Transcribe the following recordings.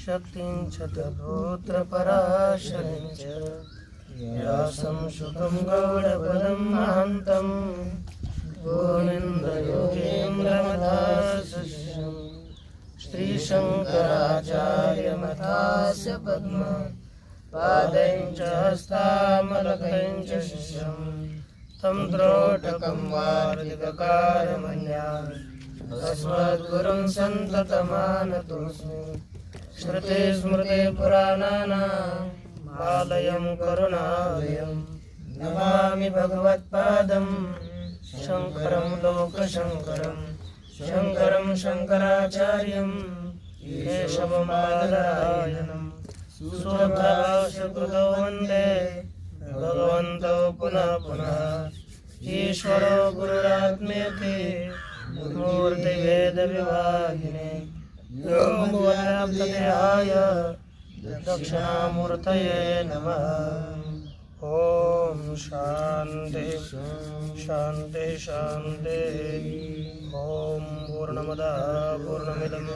शक्तिं च तद्भूत्रपराशरीं च व्यासं शुकं गौडपदं महान्तं गोविन्दयोगेन्द्रमथाशिष्यं श्रीशङ्कराचार्यमथास्य पद्म पादैं च हस्तामलकैं च शिष्यं तं द्रोटकं वार्तिककारमन्यान् तस्मद्गुरुं सन्ततमानतोऽस्मि। श्रुते स्मृते पुराणानाम् आलयं करुणालयं नमामि भगवत्पादं शङ्करं लोकशङ्करं शङ्करं शङ्कराचार्यं केशवमादरायणं सुभाषकृतौ वन्दे भगवन्तौ पुनः पुनः ईश्वरो गुरुरात्मेति मूर्तिभेदविभागिने व्योमवद्व्याप्तदेहाय दक्षिणामूर्तये नमः। ओम शांति शांति शांति। ओम पूर्णमदः पूर्णमिदं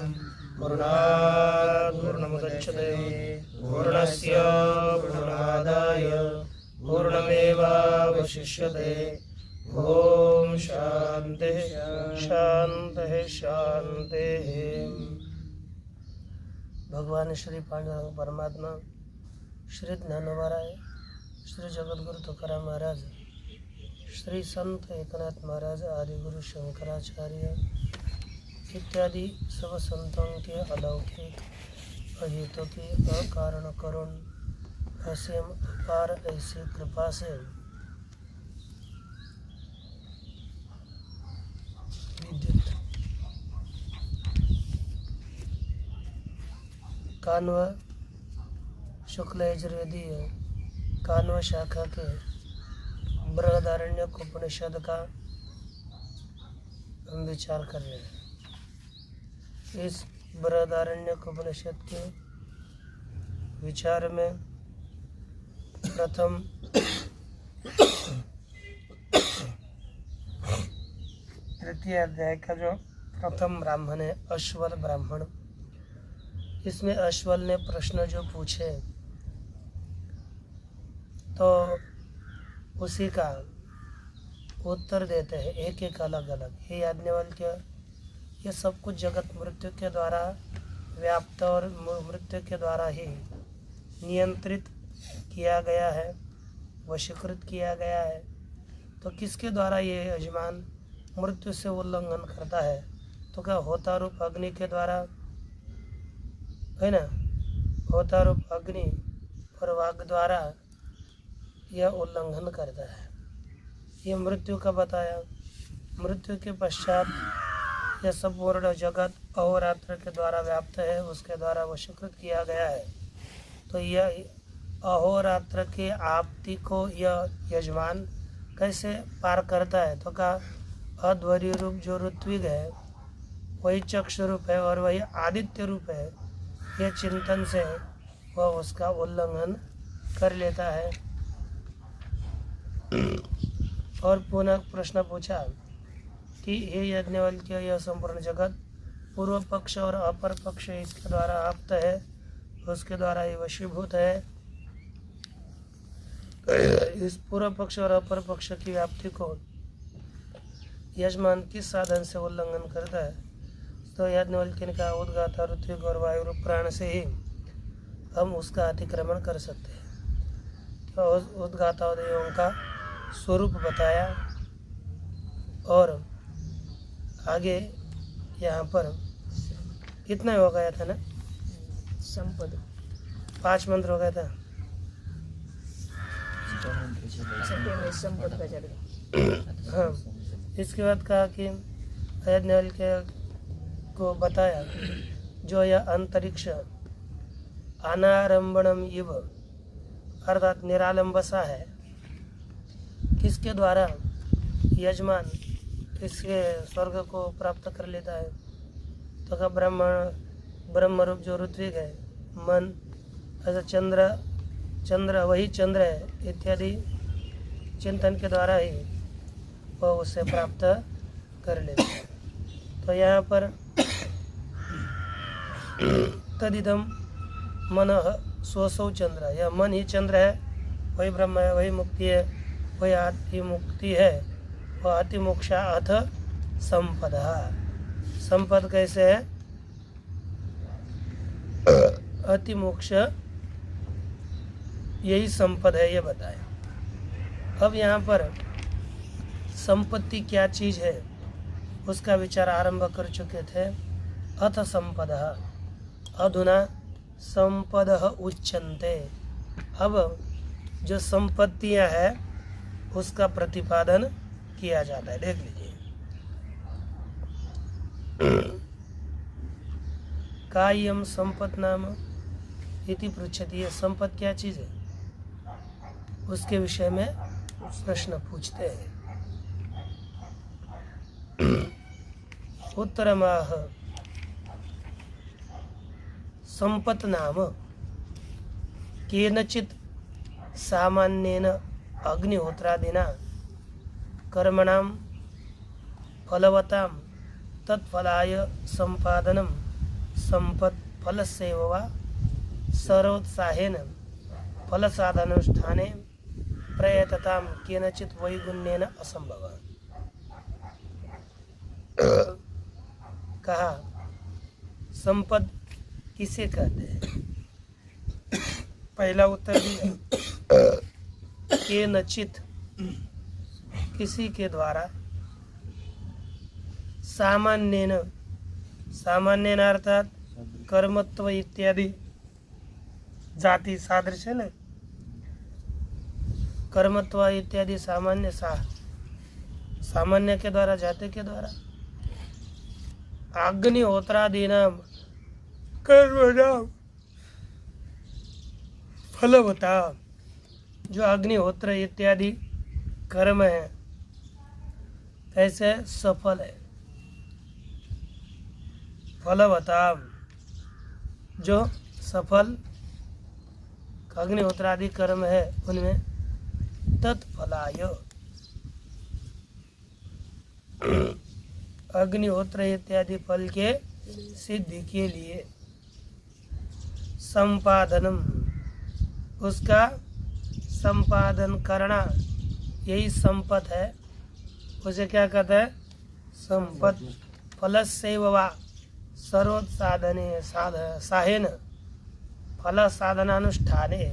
पूर्णात् पूर्णमुदच्यते पूर्णस्य पूर्णमादाय पूर्णमेवावशिष्यते। ओम शांति शांति शांति। भगवान श्री पांडुरंग परमात्मा, श्री ज्ञानोबराय, श्री जगद्गुरु तुकाराम महाराज, श्री संत एकनाथ महाराज, आदि गुरु शंकराचार्य इत्यादि सब संतों के अलौकिक अहितों की अकारण करुण असीम अपार ऐसी कृपा से विद्युत कान्व शुक्ल यजुर्वेदीय कान्व शाखा के बृहदारण्यक उपनिषद का हम विचार कर रहे हैं। इस बृहदारण्यक उपनिषद के विचार में प्रथम तृतीय अध्याय का जो प्रथम ब्राह्मण है अश्वल ब्राह्मण, इसमें अश्वल ने प्रश्न जो पूछे तो उसी का उत्तर देते हैं एक एक अलग अलग। हे याज्ञवल्क्य, ये सब कुछ जगत मृत्यु के द्वारा व्याप्त और मृत्यु के द्वारा ही नियंत्रित किया गया है, वशीकृत किया गया है। तो किसके द्वारा ये यजमान मृत्यु से उल्लंघन करता है? तो क्या होता रूप अग्नि के द्वारा है ना, होता रूप अग्नि और वाग द्वारा यह उल्लंघन करता है। ये मृत्यु का बताया। मृत्यु के पश्चात यह संपूर्ण जगत अहोरात्र के द्वारा व्याप्त है, उसके द्वारा वशीकृत किया गया है। तो यह अहोरात्र के आपत्ति को यह यजमान कैसे पार करता है? तो का अध्वर्य रूप जो ऋत्विक है वही चक्षु रूप है और वही आदित्य रूप है। यह चिंतन से वह उसका उल्लंघन कर लेता है। और पुनः प्रश्न पूछा कि हे यज्ञवल्क्य, यह संपूर्ण जगत पूर्व पक्ष और अपर पक्ष इसके द्वारा आप्त है, उसके द्वारा ये वशीभूत है। इस पूर्व पक्ष और अपर पक्ष की व्याप्ति को यजमान किस साधन से उल्लंघन करता है? तो याज्ञवल्क्य ने कहा, उद्गाता ऋत्विक और वायु रूप प्राण से ही हम उसका अतिक्रमण कर सकते हैं। तो उद्गाता देवों का स्वरूप बताया और आगे यहाँ पर कितना हो गया था ना, संपद 5 मंत्र हो गया था। संपद का चढ़ गया। हाँ, इसके बाद कहा कि यज्ञवल्क्य को बताया जो यह अंतरिक्ष अनारंभणम इव अर्थात निरालंबसा है, किसके द्वारा यजमान इसके स्वर्ग को प्राप्त कर लेता है? तो का ब्रह्म रूप जो ऋत्विक है, मन ऐसा चंद्र वही चंद्र है इत्यादि चिंतन के द्वारा ही वह उसे प्राप्त कर लेता है। तो यहाँ पर तदिदम मन सोसौ चंद्र, यह मन ही चंद्र है, वही ब्रह्म है, वही मुक्ति है, वही अति मुक्ति है, वह अति मोक्षा अथ संपद। संपद कैसे है? अति मोक्ष यही संपद है, ये बताए। अब यहाँ पर संपत्ति क्या चीज है उसका विचार आरंभ कर चुके थे। अथ संपद अधुना संपद उच्यन्ते। अब जो संपत्तियां है उसका प्रतिपादन किया जाता है। देख लीजिए, कायम संपत् नाम इति पृच्छति। ये संपत् क्या चीज है उसके विषय में प्रश्न पूछते हैं। उत्तरमाह संपत् नाम केनचित् सामान्येन अग्निहोत्रादिना कर्मणां फलवतां तत्फलाय संपादनं संपत् फलस्यैव वा सर्वोत्साहेन फलसाधनानुष्ठाने प्रयततां केनचित् वैगुण्येन असंभव। कहा संपद किसे कहते हैं? पहला उत्तर दिया केनचित्, किसी के द्वारा, सामान्येन, सामान्येन अर्थात कर्मत्व इत्यादि जाति सादृश्य न, कर्मत्व इत्यादि सामान्य सामान्य के द्वारा, जाति के द्वारा, अग्निहोत्रादीनां कर्मणां फलवतां, जो अग्निहोत्र इत्यादि कर्म है कैसे सफल है, फलवतां जो सफल अग्निहोत्रादि कर्म है उनमें तत्फलाय, अग्निहोत्र इत्यादि फल के सिद्धि के लिए संपादनम, उसका संपादन करना, यही संपत है। उसे क्या कहते हैं? संपत। फलस्यैव वा सर्वोत्साधने साहेन फल साधनानुष्ठाने,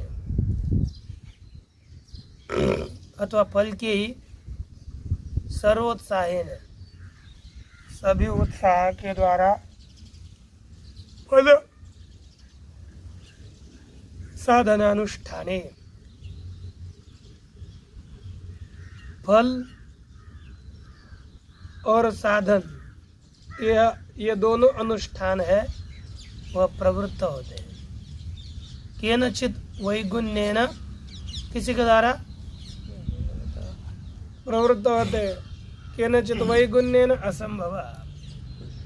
अथवा फल के ही सर्वोत्साहेन, सभी उत्साह के द्वारा फल साधनानुष्ठाने, फल और साधन ये दोनों अनुष्ठान है वह प्रवृत्त होते हैं। केनचित् वैगुण्येन, किसी के द्वारा प्रवृत्त होते हैं। केनचित् वैगुण्येन असंभव,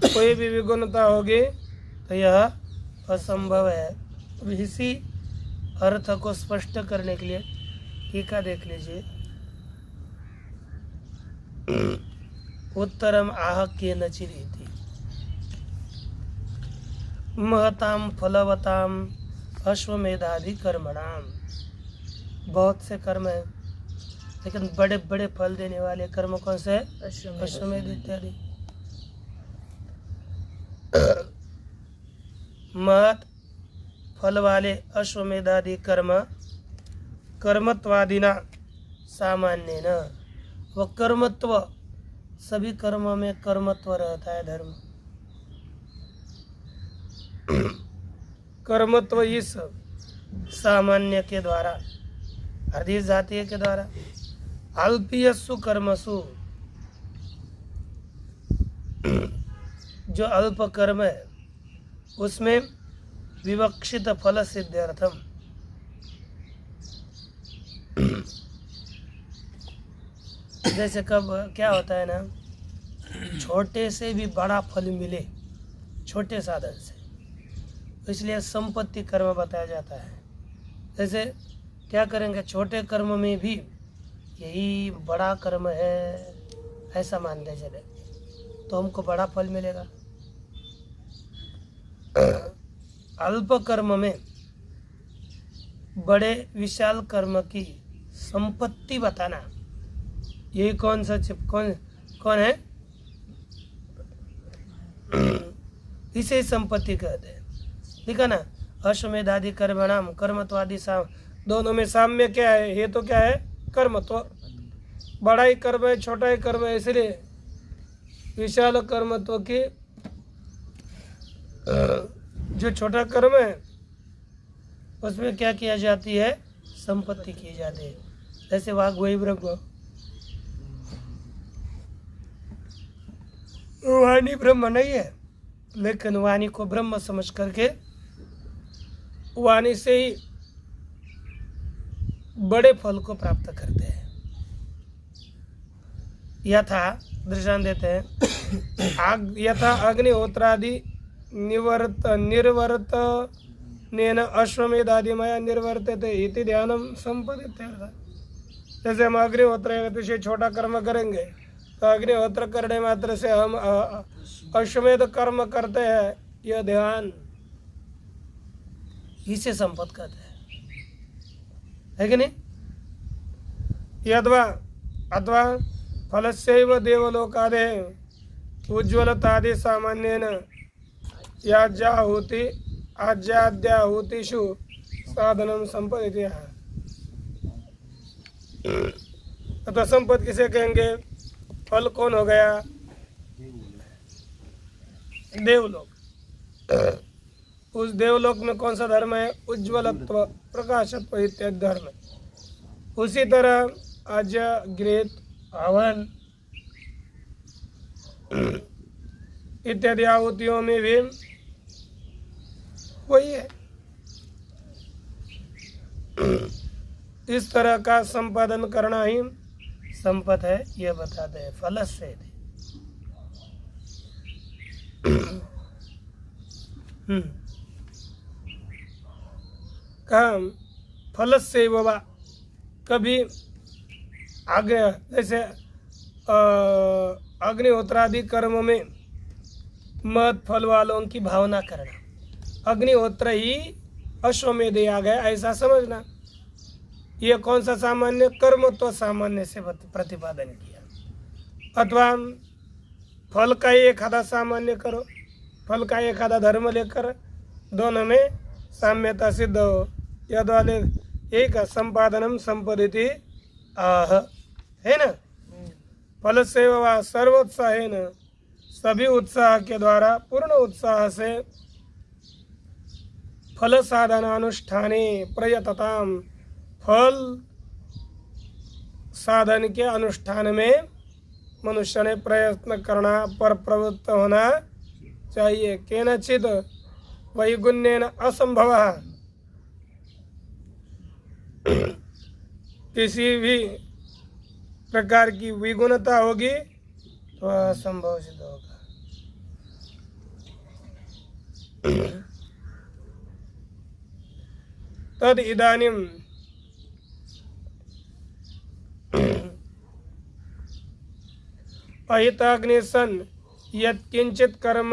कोई भी विगुणता होगी तो यह असंभव है। इसी अर्थ को स्पष्ट करने के लिए टीका देख लीजिए। उत्तरम आह केनचित् महतां फलवतां अश्वमेधादि कर्मणाम। बहुत से कर्म है लेकिन बड़े बड़े फल देने वाले कर्म कौन से है? अश्वमेध इत्यादि। महत फल वाले अश्वमेधादि कर्म कर्मत्वादिना सामान्य न, वह कर्मत्व, सभी कर्मों में कर्मत्व रहता है। धर्म कर्मत्व इस सामान्य के द्वारा, अधिक जातीय के द्वारा, अल्पीयसु कर्मसु, जो अल्प कर्म है उसमें विवक्षित फल सिद्ध्यर्थम, जैसे कब क्या होता है ना, छोटे से भी बड़ा फल मिले छोटे साधन से, इसलिए संपत्ति कर्म बताया जाता है। जैसे क्या करेंगे, छोटे कर्म में भी यही बड़ा कर्म है ऐसा मानते चले तो हमको बड़ा फल मिलेगा। अल्प कर्म में बड़े विशाल कर्म की संपत्ति बताना, ये कौन सा कौन है? इसे संपत्ति कहते हैं। ठीक है ना। अश्वमेधादि कर्मणाम कर्मत्वादि दोनों में साम्य क्या है? ये तो क्या है? कर्मत्व। बड़ा ही कर्म है, छोटा ही कर्म है, इसलिए विशाल कर्मत्व की जो छोटा कर्म है उसमें क्या किया जाती है? संपत्ति की जाती है। जैसे वाघ वही ब्रह्म, वाणी ब्रह्म नहीं है, लेकिन वाणी को ब्रह्म समझ करके वाणी से ही बड़े फल को प्राप्त करते हैं। यथा दृष्टांत देते हैं, यथा अग्निहोत्रादि निर्वर्त नेन अश्वमेधादि मया निर्वर्तते इति ध्यानम संपदित। जैसे हम अग्निहोत्र से छोटा कर्म करेंगे तो अग्निहोत्र करने मात्र से हम अश्वमेध कर्म करते हैं, यह ध्यान इसे संपद कहते है कि नहीं? अथवा फलस्यैव देवलोकादे उज्ज्वलतादि सामान्येन आज्याद्याहुतिषु साधनम संपदिति। अथवा संपद किसे कहेंगे? फल कौन हो गया? देवलोक। उस देवलोक में कौन सा धर्म है? उज्ज्वलत्व, प्रकाशत्व इत्यादि धर्म। उसी तरह अज गृत हवन इत्यादि आहुतियों में भी वही है। इस तरह का संपादन करना ही संपद है, यह बताते हैं। फल से काम फल से बाबा कभी आगे, जैसे अग्निहोत्रादि कर्म में मत फल वालों की भावना करना, अग्निहोत्र ही अश्वमेध आ गया ऐसा समझना, यह कौन सा सामान्य? कर्म तो सामान्य से प्रतिपादन किया। अथवा फल का ही एक आधा सामान्य करो, फल का एक आधा धर्म लेकर दोनों में साम्यता सिद्ध हो, यद वाले एक संपादनम संपदिति आह, है ना। फल से व सर्वोत्साह है न, सभी उत्साह के द्वारा पूर्ण उत्साह से फल साधनानुष्ठाने प्रयतताम, फल साधन के अनुष्ठान में मनुष्य ने प्रयत्न करना, पर प्रवृत्त होना चाहिए। केनचित वैगुण्येन असंभव, किसी भी प्रकार की विगुणता होगी तो असंभव सिद्ध होगा। तद इदानीम अहिताग्नि सन यत्किंचित कर्म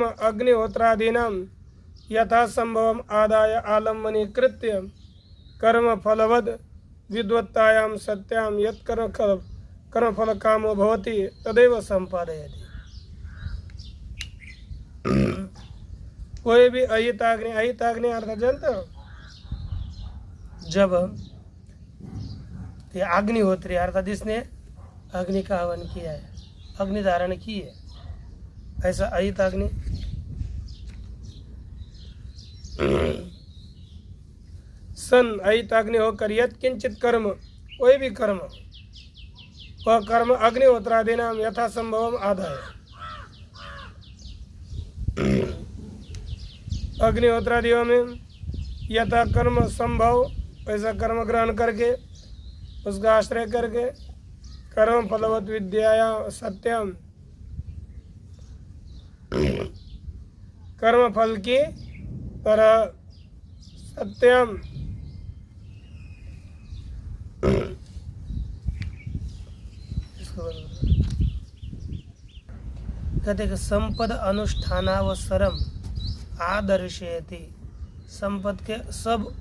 अग्निहोत्रादीनां यथा संभवम आदाय आलम्बनीकृत्य कर्म फलवद विद्वत्तायां सत्यां यत् कर्म फल कामो भवति तदेव संपादयति। कोई भी अहिताग्नि अर्थात जानते हो? जब अग्निहोत्री अर्थात इसने अग्नि का हवन किया है, अग्नि धारण की है, ऐसा अहिताग्नि सन अहिताग्नि होकर यत्किंचित कर्म, कोई भी कर्म, वह कर्म अग्निहोत्रादि नाम यथा संभवम आदाय, अग्निहोत्रादियों में यथा कर्म संभव वैसा कर्म ग्रहण करके, उसका आश्रय करके, कर्म फलवत विद्याया सत्यम, कर्म फल की तरह सत्यम, कहते कि संपद अनुष्ठानावसरम आदर्शयति, संपद के सब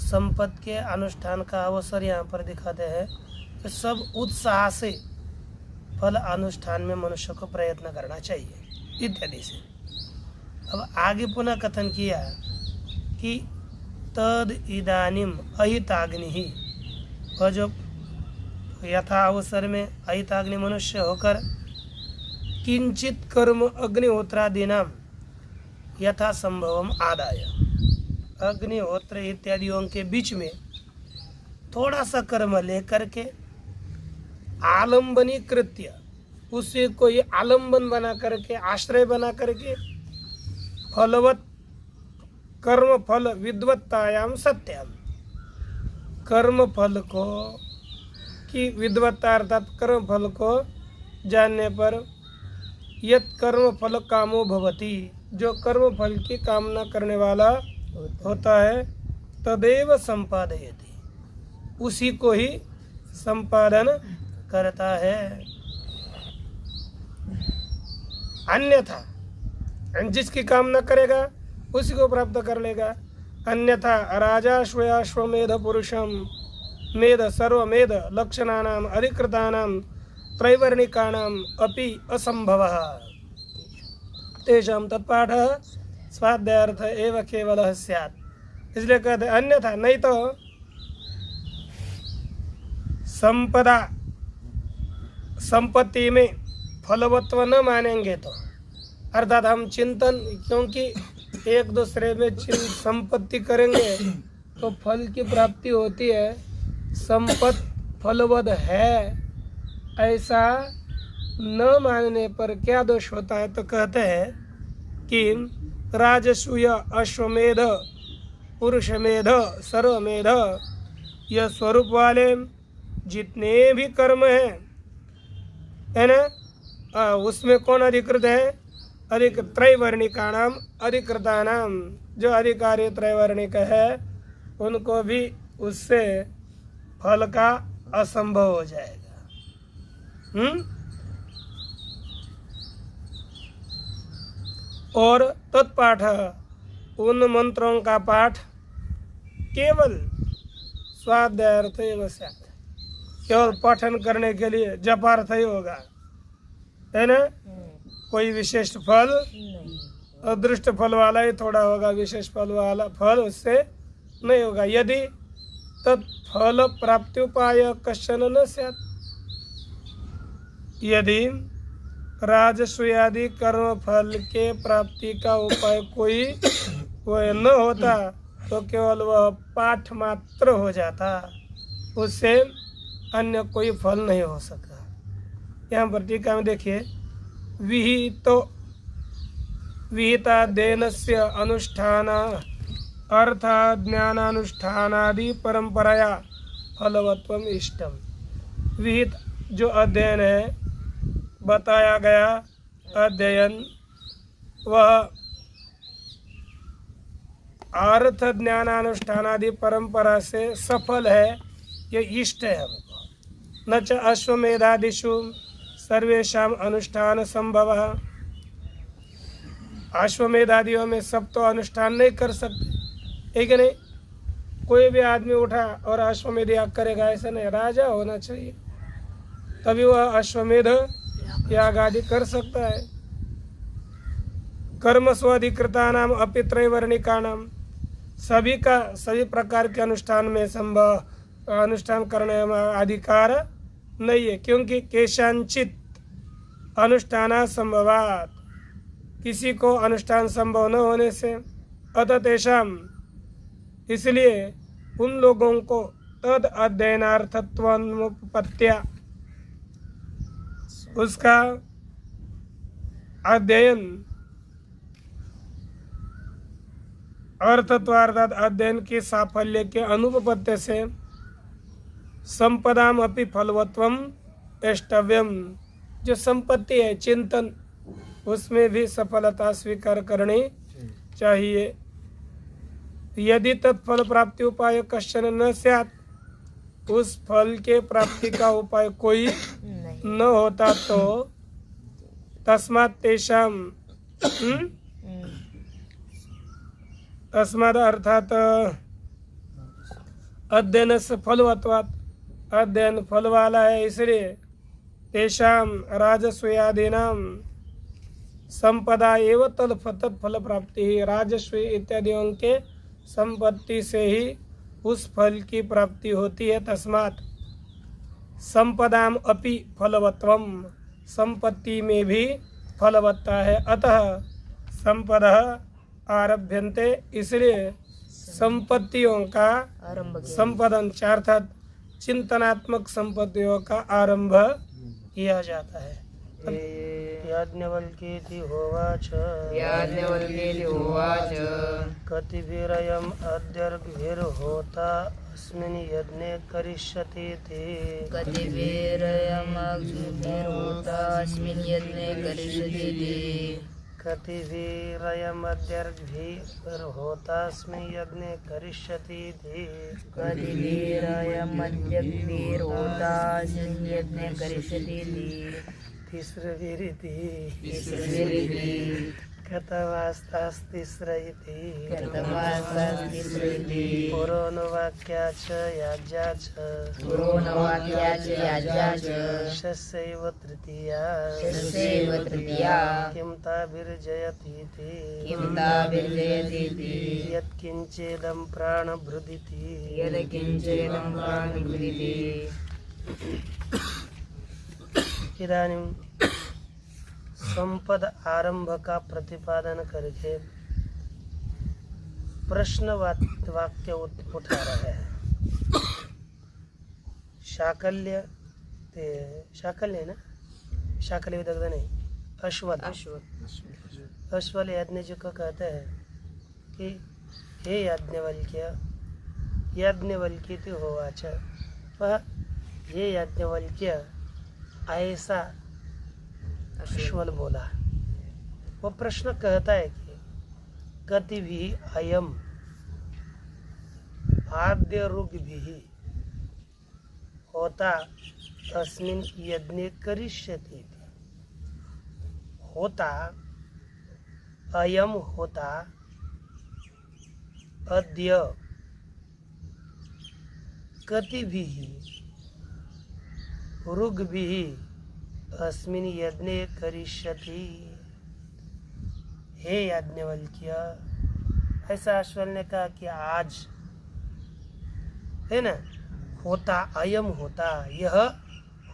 संपत्ति के अनुष्ठान का अवसर यहाँ पर दिखाते हैं कि सब उत्साह से फल अनुष्ठान में मनुष्य को प्रयत्न करना चाहिए इत्यादि से। अब आगे पुनः कथन किया कि तद इदानीम अहिताग्नि ही, वह जो यथा अवसर में अहिताग्नि मनुष्य होकर किंचित कर्म अग्निहोत्रादीनाम यथा संभवम आदाय, अग्निहोत्र इत्यादियों के बीच में थोड़ा सा कर्म लेकर के आलंबनी कृत्य, उसे कोई आलंबन बना करके, आश्रय बना करके, फलवत कर्म फल विद्वत्तायाम सत्याम, कर्म फल को की विद्वत्ता अर्थात कर्म फल को जानने पर यत कर्म फल कामो भवति, जो कर्म फल की कामना करने वाला होता है, तदेव संपादयति, उसी को ही संपादन करता है। अन्यथा जिसकी कामना करेगा उसी को प्राप्त कर लेगा। अन्यथा राजाश्वयाश्वमेध पुरुषम मेध सर्वमेध लक्षणानाम अधिकृतानाम त्रैवर्णिकानाम अपि असंभवः तेषां तत्पाठः स्वाध्यायार्थ एव केवलः स्यात्। इसलिए कहते अन्यथा, नहीं तो संपत्ति में फलवत्व न मानेंगे तो, अर्थात हम चिंतन, क्योंकि एक दूसरे में संपत्ति करेंगे तो फल की प्राप्ति होती है, संपत्ति फलवद है ऐसा न मानने पर क्या दोष होता है? तो कहते हैं कि राजसूय अश्वमेध पुरुषमेध सर्वमेध, यह स्वरूप वाले जितने भी कर्म है ना, उसमें कौन अधिकृत है? अधिक त्रैवर्णिकानाम अधिकृतानाम, जो अधिकारी त्रैवर्णिक है उनको भी उससे फल का असंभव हो जाएगा। और तत्पाठ, उन मंत्रों का पाठ केवल स्वाध्यायार्थ एव स्यात्, केवल पठन करने के लिए जपार्थ ही होगा, है ना, कोई विशेष फल अदृष्ट फल वाला ही थोड़ा होगा, विशेष फल वाला फल उससे नहीं होगा। यदि तत्फल प्राप्ति उपाय कश्चन न स्यात्, यदि राजस्वयादि कर्म फल के प्राप्ति का उपाय कोई वह न होता तो केवल वह पाठ मात्र हो जाता, उससे अन्य कोई फल नहीं हो सका। यहाँ पर टीका में देखिए, विहिताध्ययनस्य अनुष्ठान अर्थात ज्ञानानुष्ठानादि परंपराया फलवत्वम इष्टम। विहित जो अध्ययन है, बताया गया अध्ययन, वह अर्थ ज्ञानानुष्ठानादि परंपरा से सफल है, ये इष्ट है हमको। न च अश्वमेधादिषु सर्वेषाम अनुष्ठान संभव, अश्वमेधादियों में सब तो अनुष्ठान नहीं कर सकते, एक नहीं, कोई भी आदमी उठा और अश्वमेध याग करेगा ऐसा नहीं, राजा होना चाहिए तभी वह अश्वमेध याग आदि कर सकता है। कर्म स्वाधिकृता नाम अपि त्रैवर्णिका नाम, सभी का सभी प्रकार के अनुष्ठान में संभव अनुष्ठान करने में अधिकार नहीं है, क्योंकि केशांचित अनुष्ठान संभवात, किसी को अनुष्ठान संभव न होने से, अतः तेषाम, इसलिए उन लोगों को तद अध्ययनार्थत्वनुपत्या, उसका अध्ययन अर्थत्वार्थात अध्ययन के साफल्य के अनुपपत्ति से संपदाम अपि फलवत्वम एष्टव्यम, जो संपत्ति है चिंतन, उसमें भी सफलता स्वीकार करनी चाहिए। यदि तत्फल प्राप्ति उपाय कश्चन न स्यात्, उस फल के प्राप्ति का उपाय कोई न होता तो तस्मात् तेषाम, तस्मात् अर्थात अध्ययन से फलवत्वात्, अध्ययन फल वाला है इसलिए तेषाम राजस्वयादीनाम संपदा एवं तत्फल प्राप्ति ही, राजस्व इत्यादियों के संपत्ति से ही उस फल की प्राप्ति होती है। तस्मात् संपदाम अपि फलवत्वम, संपत्ति में भी फलवत्ता है। अतः संपदा आरभ्यन्ते, इसलिए संपत्तियों का संपदन अर्थात चिंतनात्मक संपत्तियों का आरंभ किया जाता है। याज्ञवल्क्येति होवाच कतिभिरयम् अद्यर्भिर्होता अस्मिन् यज्ञे करिष्यतीति। कतिभिरयमद्यर्भिर्होतास्मिन् यज्ञे करिष्यतीति। तिस्रभिरिति कथमास्तास्तिस्र इति। पुरोणवाक्या च याज्ञा च षष्ठैव तृतीया किं ताभिर्जयतीति। यत्किञ्चेदं प्राणभृदिति। इदानीं संपद आरंभ का प्रतिपादन करके प्रश्न वाक्य उठा रहे हैं। शाकल्य ना, शाकल्य विदग्ध नहीं, अश्वल याज्ञवल्क्य को कहते हैं कि हे याज्ञवल्क्य होवाच, वह हे याज्ञवल्क्य ऐसा अश्वल बोला। वो प्रश्न कहता है कि गति भी अयम आद्य रुग भी होता अस्मिन् यज्ञे करिष्यति। होता अयम होता अद्य कति भी रुग भी अस्मिन् यज्ञे करिष्यति। हे याज्ञवल्क्य, ऐसा अश्वल ने कहा कि आज है ना, होता अयम होता, यह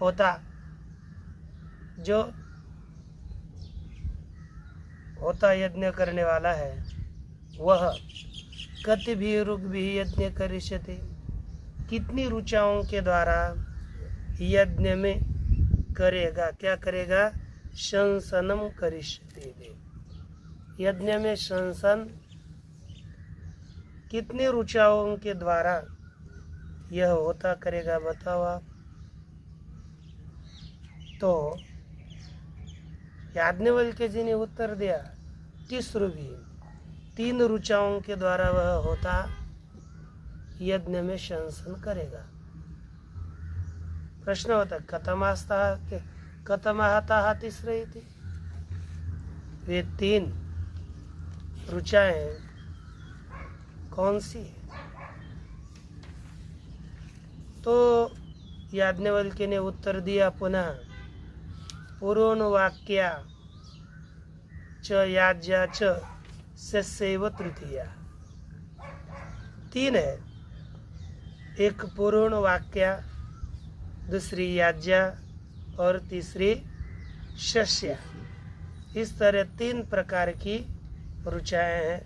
होता जो होता यज्ञ करने वाला है, वह कति भी रुग भी यज्ञ करिष्यति, कितनी रुचाओं के द्वारा यज्ञ में करेगा। क्या करेगा? शंसनम करिष्यति। यज्ञ में शंसन कितनी रुचाओं के द्वारा यह होता करेगा, बताओ आप। तो याज्ञवल्क्य जी ने उत्तर दिया, तीसरु भी, 3 रुचाओं के द्वारा वह होता यज्ञ में शंसन करेगा। प्रश्न होता कथमाहता तीसरे थी, वे 3 रुचाएं कौन सी है? तो याज्ञवल्क्य ने उत्तर दिया पुनः, पुरोणवाक्या च याज्ञा च षष्ठैव तृतीया। 3 है, एक पुरोण वाक्या, दूसरी याज्ञा और तीसरी शस्य। इस तरह 3 प्रकार की रुचाएं हैं।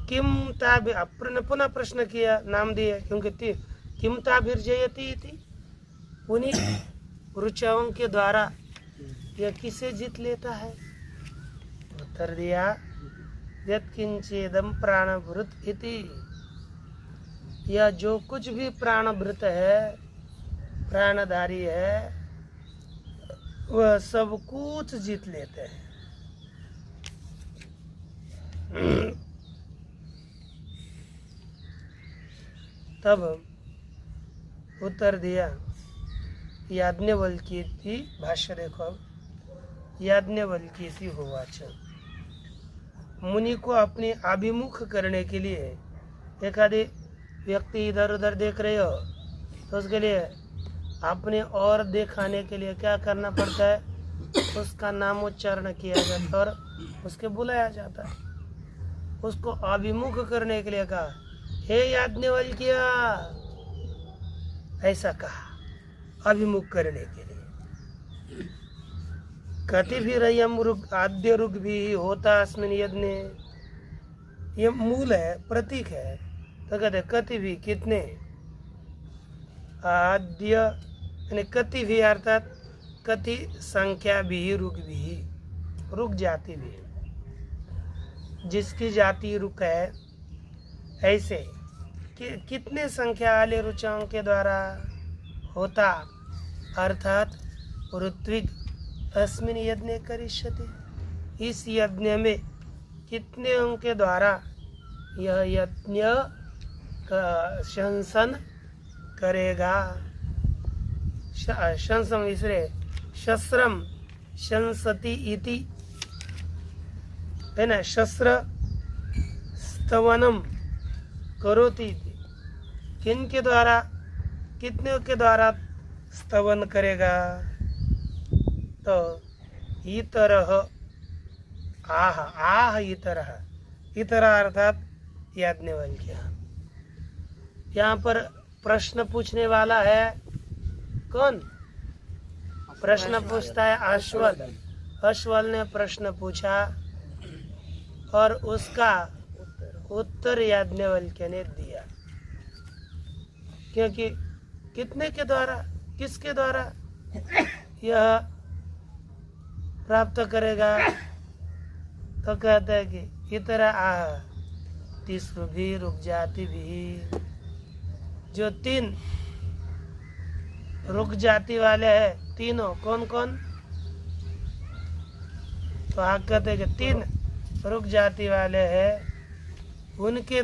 किम ताभि, पुनः प्रश्न किया, नाम दिए, क्योंकि किम ताभिर्जयति इति, उन्हीं रुचाओं के द्वारा यह किसे जीत लेता है? उत्तर दिया, यत्किंचेदम प्राणभृत इति, यह जो कुछ भी प्राणभृत है, प्राणधारी है, वह सब कुछ जीत लेते हैं। तब उत्तर दिया याज्ञवल्क्येति, भाष्य देखो अब, याज्ञवल्क्येति होवाच, मुनि को अपने अभिमुख करने के लिए एक आदि व्यक्ति इधर उधर देख रहे हो तो उसके लिए अपने और दिखाने के लिए क्या करना पड़ता है, उसका नाम उच्चारण किया जाता है और उसके बुलाया जाता है। उसको अभिमुख करने के लिए कहा, हे याज्ञवल्क्य, ऐसा कहा अभिमुख करने के लिए। कति भी रयम रुग आद्य रुग भी होता अस्मिन यज्ञ, ये मूल है, प्रतीक है। तो कहते कति भी कितने, आद्य यानी कति भी अर्थात कति संख्या भी, रुक जाति भी, जिसकी जाति रुक है, ऐसे कितने संख्या वाले रुचाओं के द्वारा होता, अर्थात ऋत्विक अस्मिन यज्ञ करिष्यति, इस यज्ञ में कितने उनके द्वारा यह यज्ञ का शंसन करेगा। शंसम इसलिए शस्त्रम शंसति इति है ना, शस्त्र स्तवनम करोति, किन के द्वारा, कितने के द्वारा स्तवन करेगा। तो इतरह आह, आह इतरह अर्थात याज्ञवल्क्य। यहाँ पर प्रश्न पूछने वाला है कौन, प्रश्न पूछता है अश्वल। अश्वल ने प्रश्न पूछा और उसका उत्तर याज्ञवल्क्य ने दिया, क्योंकि कितने के द्वारा, किसके द्वारा यह प्राप्त करेगा। तो कहते हैं कि इतरा आह, तीसरु भी, रुक जाति भी, जो तीन रुक जाति वाले हैं, तीनों कौन कौन, तो आप कहते हैं कि तीन रुक जाति वाले हैं, उनके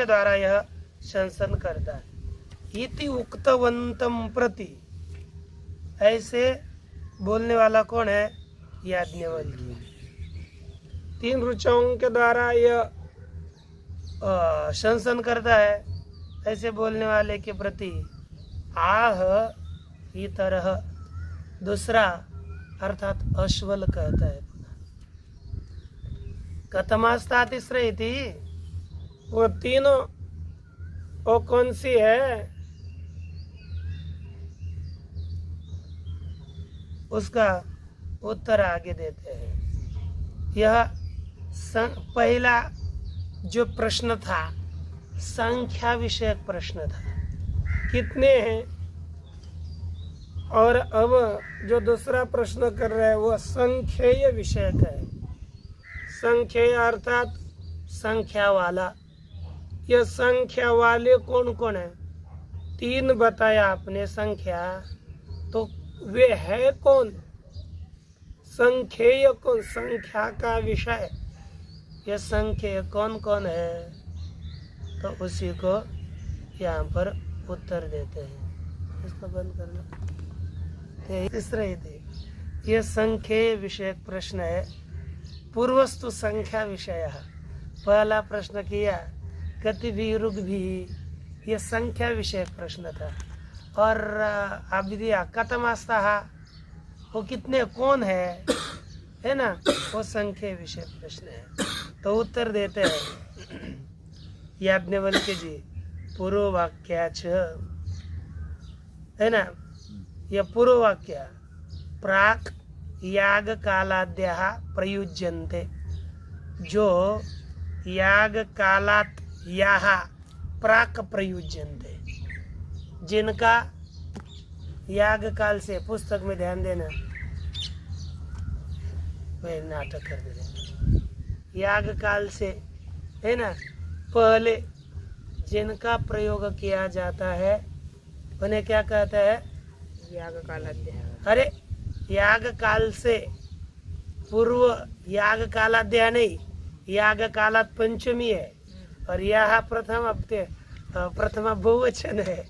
द्वारा यह शंसन करता है। इति उक्तवंतम प्रति, ऐसे बोलने वाला कौन है, याज्ञवल्क्य। तीन रुचाओं के द्वारा यह शंसन करता है, ऐसे बोलने वाले के प्रति आह इतरह, दूसरा अर्थात अश्वल कहता है। कथमास्ता तीसरे थी, वो तीनों वो कौन सी है, उसका उत्तर आगे देते हैं। यह पहला जो प्रश्न था संख्या विषयक प्रश्न था, कितने हैं, और अब जो दूसरा प्रश्न कर रहे हैं वो संख्येय विषयक है। संख्येय अर्थात संख्या वाला। यह संख्या वाले कौन कौन है, तीन बताया आपने संख्या, तो वे है कौन, संख्येय कौन, संख्या का विषय, यह संख्येय कौन कौन है, तो उसी को यहाँ पर उत्तर देते हैं। इसको बंद करना। तीसरे थे, यह संख्येय विषयक प्रश्न है। पूर्वस्तु संख्या विषय, पहला प्रश्न किया कति भी रुग भी, यह संख्या विषयक प्रश्न था। और अभी दिया कथमास्ता, वो कितने कौन है ना, वो संख्या विषयक प्रश्न है। तो उत्तर देते हैं याज्ञवल्क्य जी, पूर्व वाक्याच है ना, यह पूर्व वाक्य प्राक याग कालाद्यः प्रयुज्यन्ते, जो याग कालात याह प्राक प्रयुज्यन्ते, जिनका याग काल से, पुस्तक में ध्यान देना, वे नाटक कर दे, याग काल से है ना पहले जिनका प्रयोग किया जाता है उन्हें क्या कहता है, याग कालाद्य। अरे याग काल से पूर्व याग कालाद्या नहीं, याग कालात पंचमी है और यह प्रथमा बहुवचन है।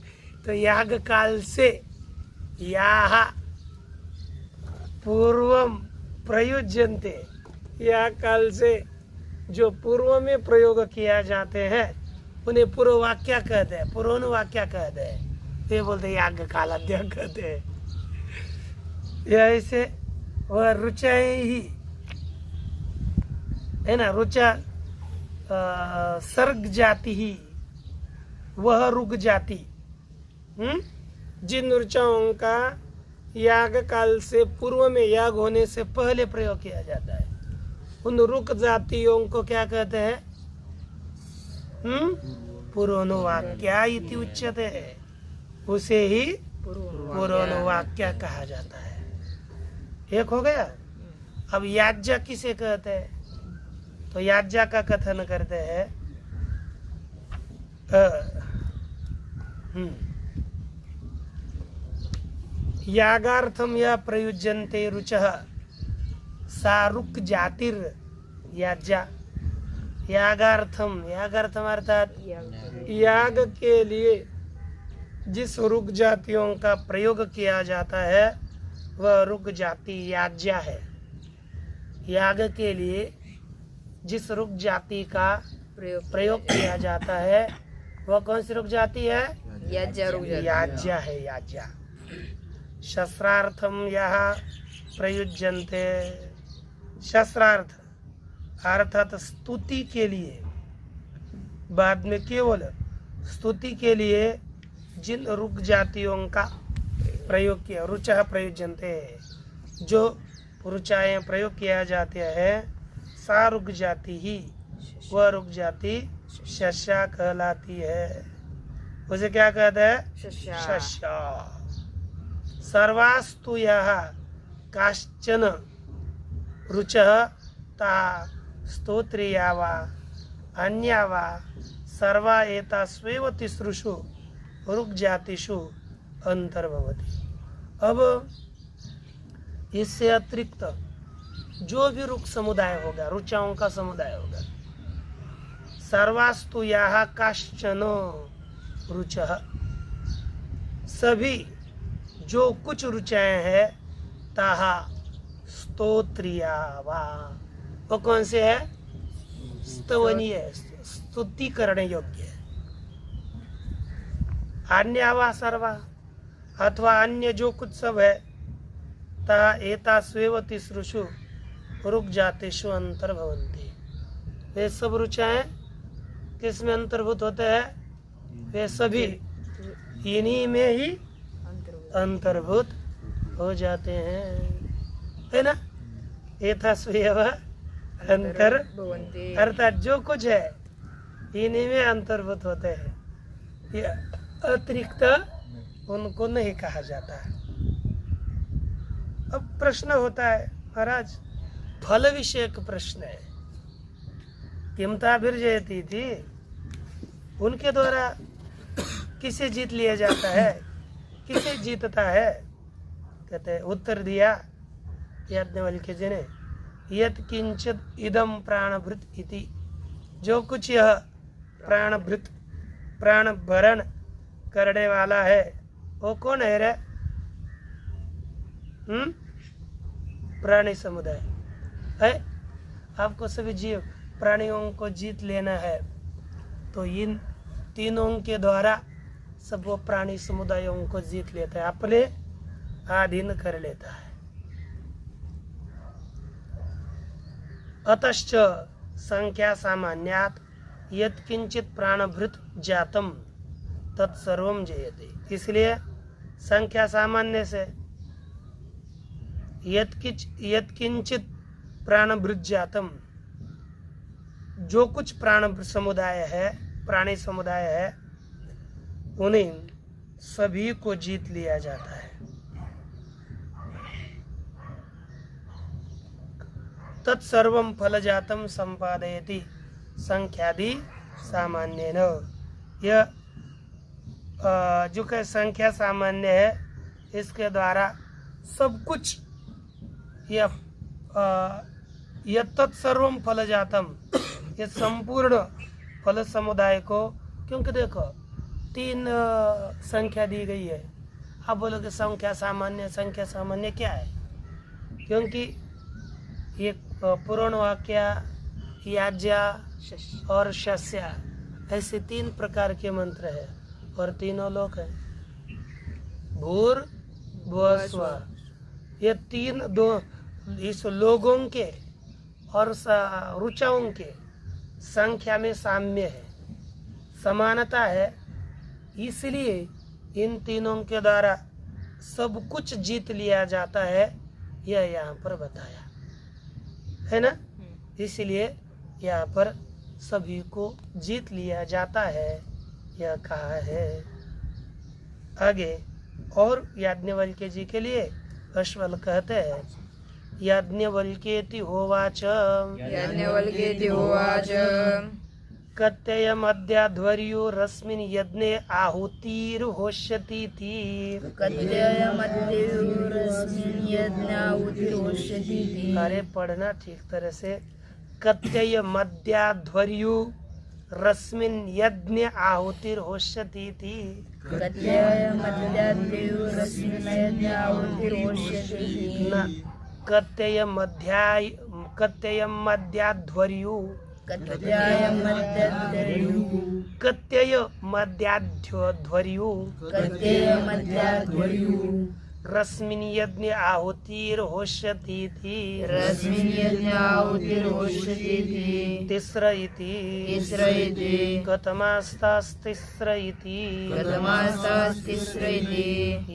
तो याग काल से याह पूर्वम प्रयुज्यन्ते, या काल से जो पूर्व में प्रयोग किया जाते हैं उन्हें पूर्व वाक्य कहते हैं, पूर्वानुवाक्य कहते हैं। ये बोलते याग काल अध्ययन कहते हैं। या ऐसे वह रुचाएं ही है ना, रुचा सर्ग जाति ही वह रुक जाति, जिन ऋचाओं का याग काल से पूर्व में याग होने से पहले प्रयोग किया जाता है उन रुक जातियों को क्या कहते हैं? पूर्वानुवाक्या इति उच्यते, उसे ही पूर्वानुवाक्या कहा जाता है। एक हो गया। अब याज्ञा किसे कहते हैं? तो याज्ञा का कथन करते हैं यागार्थम या प्रयुज्यन्ते रुचः सारुक जातिर याज्ञा। यागार्थम, यागार्थम अर्थात याग के लिए जिस रुक जातियों का प्रयोग किया जाता है वह रुक जाति याज्ञा है। याग के लिए जिस रुक जाति का प्रयोग किया जाता है वह कौन सी रुक जाति है? याज्ञा है, याज्ञा। शस्त्रार्थम यहाँ प्रयुज्यन्ते, शस्त्रार्थ अर्थात स्तुति के लिए, बाद में केवल स्तुति के लिए जिन रुक जातियों का प्रयोग किया, रुचः प्रयुज्यन्ते, जो रुचाएं प्रयोग किया जाते हैं, सा रुक जाति ही, वह रुक जाति शस्या कहलाती है। उसे क्या कहते हैं? शस्या। सर्वास्तु यह काश्चन रुचः ता स्तोत्रिया वा अन्या वा सर्वा एतास्वेव तिसृषु रुक जातिषु अंतर्भवति। अब इससे अतिरिक्त जो भी रुक समुदाय होगा, रुचाओं का समुदाय होगा, सर्वास्तु यह काश्चन रुचः, सभी जो कुछ रुचाएं हैं, ताहा स्तोत्रिया वा, वो कौन से है? स्तवनीय, स्तुति करने योग्य है। अन्य वा सर्वा, अथवा अन्य जो कुछ सब है, ता एता स्वेव तिसृषु रुक जातिषु अंतर्भवन्ति। वे सब रुचाएं किस में अंतर्भूत होते हैं? वे सभी इन्हीं में ही अंतर्भूत हो जाते हैं, है ना? एता स्वेव अंतर्भवन्ति, अर्थात जो कुछ है इन्हीं में अंतर्भूत होते हैं, ये अतिरिक्त उनको नहीं कहा जाता है। अब प्रश्न होता है, महाराज फल विषयक प्रश्न है। किमताभिर्जयती थी, उनके द्वारा किसे जीत लिया जाता है, किसे जीतता है? कहते हैं उत्तर दिया याज्ञवल्क्य जी ने, यत् किंचित इदम प्राणभृत इति, जो कुछ यह प्राणभृत, प्राण भरण करने वाला है, वो कौन है रे? प्राणी समुदाय है। आपको सभी जीव प्राणियों को जीत लेना है तो इन तीनों के द्वारा सब वो प्राणी समुदायों को जीत लेता है, अपने अधीन कर लेता है। अतश्च संख्या सामान्यात् यत्किंचित प्राणभृत जातम तत्सर्वम जयते। इसलिए संख्या सामान्य से यत्किंचित प्राणभृत जातम, जो कुछ प्राण समुदाय है, प्राणी समुदाय है, उन्हें सभी को जीत लिया जाता है। तत्सर्वम फल जातम संपादयति संख्यादि सामान्येन। यह जो कि संख्या सामान्य है, इसके द्वारा सब कुछ यह तत्सर्वम फल जातम, ये संपूर्ण फल समुदाय को, क्योंकि देखो तीन संख्या दी गई है। आप बोलोगे संख्या सामान्य क्या है? क्योंकि एक पुराण वाक्य, याज्ञा और शस्या, ऐसे 3 प्रकार के मंत्र है और तीनों लोक है। भूर भुव स्व, ये 3 दो इस लोगों के और रुचाओं के संख्या में साम्य है, समानता है। इसलिए इन तीनों के द्वारा सब कुछ जीत लिया जाता है, यह यहाँ पर बताया है ना। इसलिए यहाँ पर सभी को जीत लिया जाता है, यह कहा है। आगे और याज्ञवल्क्य जी के लिए अश्वल कहते हैं, याज्ञवल्क्येति होवाच याज्ञवल्क्येति होवाच कत्ययमद्याध्वर्यो रस्मिन् यज्ञे आहुतिर्होष्यतीति। कत्ययमद्योरस्मिन् यज्ञाहुतिर्होष्यतीति। अरे पढ़ना ठीक तरह से। कत्ययमद्याध्वर्यो रस्मिन् यज्ञ आहुतिर्होष्यतीति। कत्ययमद्योरस्मिन् यज्ञाहुतिर्होष्यतीति। न कत्ययमद्याध्वर्यो कत्ययमद्याध्वर्यो रस्मिन् यज्ञ आहुतिर्होष्यतीति। रस्मिन् यज्ञाहुतिर्होष्यतीति। तिस्र इति कतमास्तास्तिस्र इति कतमास्तास्तिस्र इति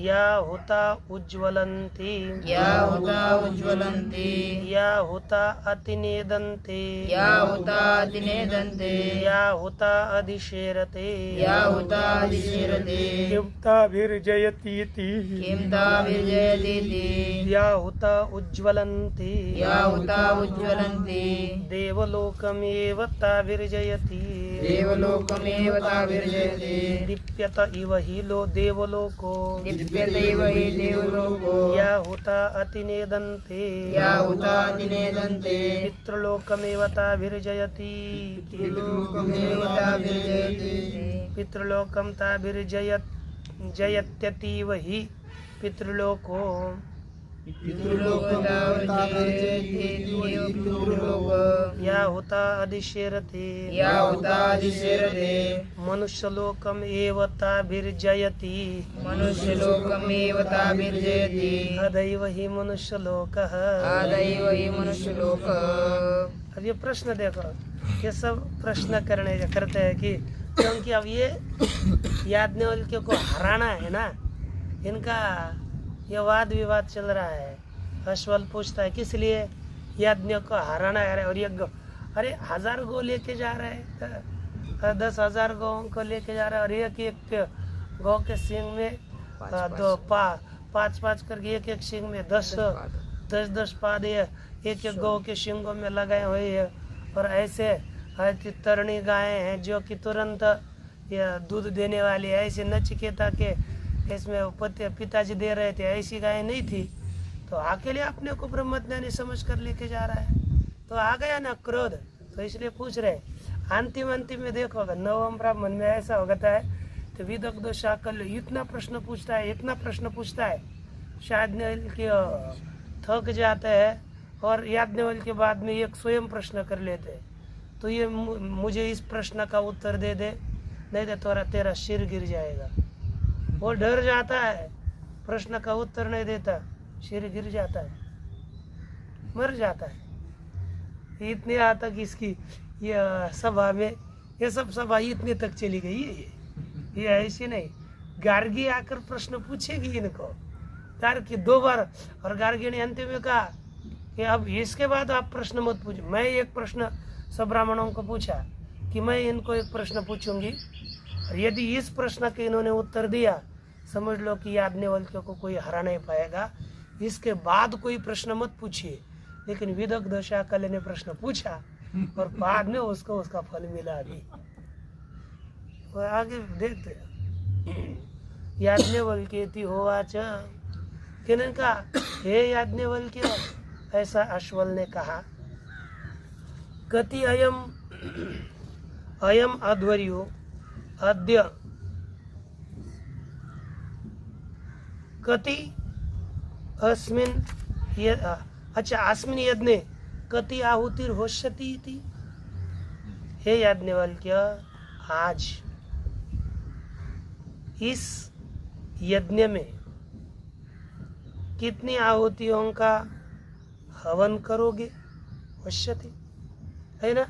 या हुता उज्ज्वलन्ति या हुता उज्ज्वलन्ति या हुता अतिनेदन्ते या हुता अतिनेदन्ते या हुता अधिशेरते या हुता अधिशेरते किंताभिर्जयतीति किंताभिर्जयतीति या हुता उज्ज्वलन्ति या हुता उज्ज्वलन्ति देवलोकमेव ताभिर्जयति देवलोकमेव ताभिर्जयति दीप्यत इव हि लो देवलोको दीप्यत इव हि देवलोको या हुता अतिनेदन्ते या हुता अतिनेदन्ते पितृलोकमेव ताभिर्जयति पितृलोकमेव ताभिर्जयति पितृलोकं ताभिर्जयत्यतीव हि पितृलोको या हुता अधिशेरते या हुता अधिशेरते मनुष्यलोकम एव ताभिर्जयति मनुष्यलोकमेव ताभिर्जयति अदैव हि मनुष्यलोकः आदैव हि मनुष्यलोकः। अब ये प्रश्न देखो, ये सब प्रश्न करते हैं कि क्योंकि अब ये याज्ञवल्क्य को हराना है ना, इनका ये वाद विवाद चल रहा है। अश्वल पूछता है किस लिए यज्ञ को हराना है, और ये अरे 1000 गौ लेके जा रहे हैं, 10,000 गौ को लेके जा रहा है, और एक गौ के सींग में 5-5 करके एक सींग में 10 पाद एक गौ के सींगों में लगाए हुए है। और ऐसे तरणी गायें हैं जो कि तुरंत ये दूध देने वाली, ऐसे नचिकेता के इसमें पिताजी दे रहे थे, ऐसी गाय नहीं थी। तो अकेले अपने को ब्रह्मज्ञानी समझ कर लेके जा रहा है, तो आ गया ना क्रोध। तो इसलिए पूछ रहे। अंतिम में देखो, नवम ब्राह्मण में ऐसा होता है तो विदग्ध शाकल इतना प्रश्न पूछता है, याज्ञवल्क्य थक जाते हैं और याज्ञवल्क्य के बाद में एक स्वयं प्रश्न कर लेते हैं। तो ये मुझे इस प्रश्न का उत्तर दे दे, नहीं तो तेरा सिर गिर जाएगा। वो डर जाता है, प्रश्न का उत्तर नहीं देता, सिर गिर जाता है, मर जाता है। इतने यहाँ तक इसकी ये सभा में, ये सब सभा इतने तक चली गई है। ये ऐसी नहीं, गार्गी आकर प्रश्न पूछेगी इनको, गार्गी 2 बार, और गार्गी ने अंतिम में कहा कि अब इसके बाद आप प्रश्न मत पूछो। मैं एक प्रश्न सब ब्राह्मणों को पूछा कि मैं इनको एक प्रश्न पूछूंगी, और यदि इस प्रश्न के इन्होंने उत्तर दिया, समझ लो कि याज्ञवल्क्य को कोई हरा नहीं पाएगा। इसके बाद कोई प्रश्न मत पूछिए। लेकिन विदग्ध शाकल्य ने प्रश्न पूछा और बाद में उसको उसका फल मिला भी। और आगे देखते हैं। याज्ञवल्क्येति होवाच, किन्होंने कहा हे याज्ञवल्क्य, ऐसा अश्वल ने कहा। कति अयम अध्वर्यो अद्य कति अस्मिन् अस्मिन् यज्ञे कति आहुतिर्होष्यति इति। हे याज्ञवल्क्य, आज इस यज्ञ में कितनी आहुतियों का हवन करोगे? होष्यति, है ना?